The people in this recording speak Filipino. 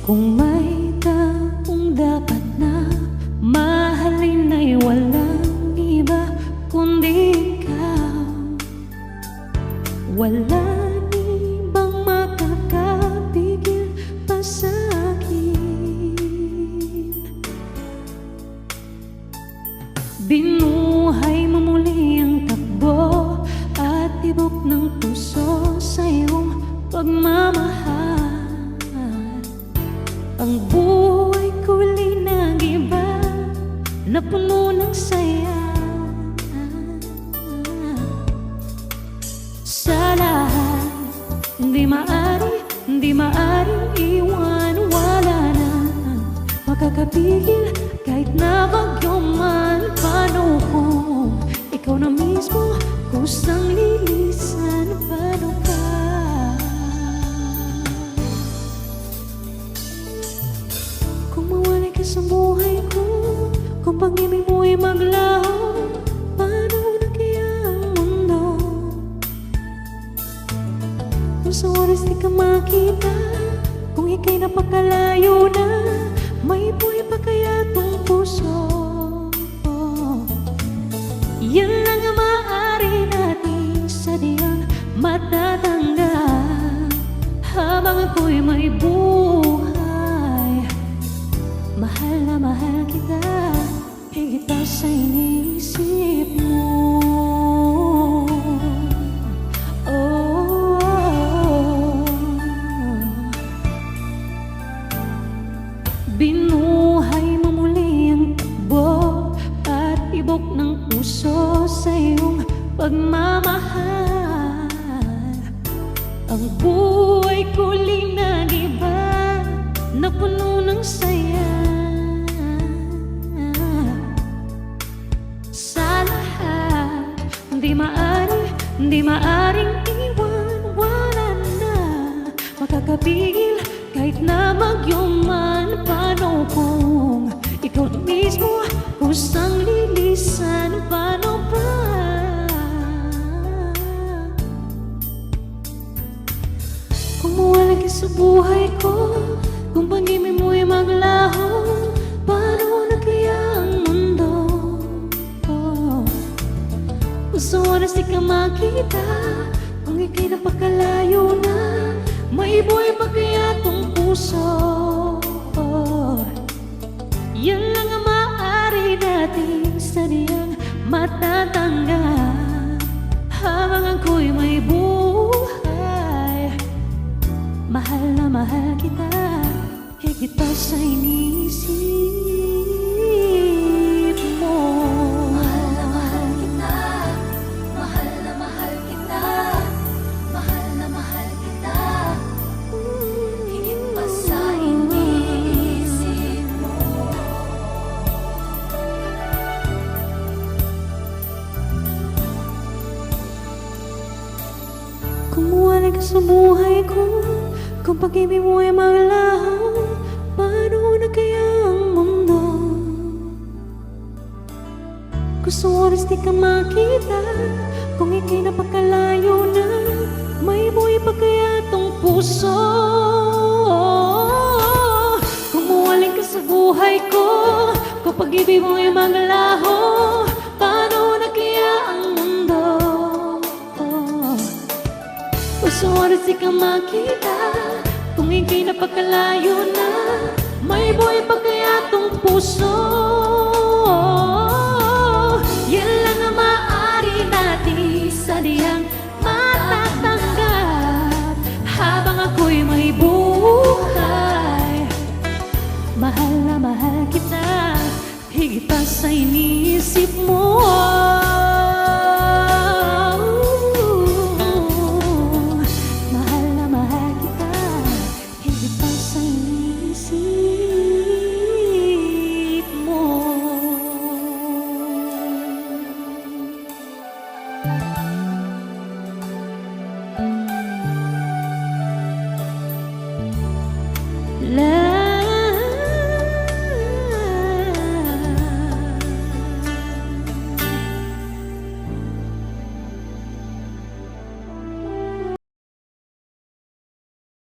Kung may taong dapat na mahalin ay walang iba kundi ikaw. Wala ibang makakapigil pa sa'kin. Binuhay mo muli ang takbo at tibok ng puso sa iyong pagmamahal. Ang buhay ko linagiba na puno ng saya. Sa lahat, hindi maaring iwan. Wala na makakapigil kahit na bagyo man. Paano kung ikaw na mismo kusang lilisan? Paano ka? Sa buhay ko, kung pag-ibig mo ay maglaho, paano na kaya ang mundo? Kung sa oras di ka makita, kung ika'y napakalayo na, may buhay pa kaya tong puso? Yan lang ang maaari nating sadyang matatanggap habang ako'y may buhay. Mahal na mahal kita, higit pa sa iniisip mo. Binuhay mo muli ang takbo at tibok ng puso sa iyong pagmamahal. Ang buhay ko linagiba na puno ng saya. Hindi maaring iwan. Wala na makakapigil kahit na magyuman. Paano kung ikaw na mismo kusang lilisan? Paano ba? Kung mawala ka sa buhay ko, kung pag-ibig mo ay maglaho, paano na kaya ang mundo? Sa oras di ka makita, kung ika'y napakalayo na, may buhay pa kaya tong puso? Yan lang ang maaari nating sadyang matatanggap habang ako'y may buhay. Mahal na mahal kita, higit pa sa iniisip mo. Kung mawala ka sa buhay ko, kung pag-ibig mo ay maglaho, paano na kaya ang mundo? Kung sa oras di ka makita, kung ika'y napakalayo na, may buhay pa kaya tong puso? Kung mawalan ka sa buhay ko, kung pag-ibig mo ay maglaho, paano na kaya ang mundo? Sa oras di ka makita, kung ika'y napakalayo na, may buhay pa kaya tong puso? Yan lang ang maaari natin sadyang matatanggap habang ako'y may buhay. Mahal na mahal kita, higit pa sa iniisip mo. Let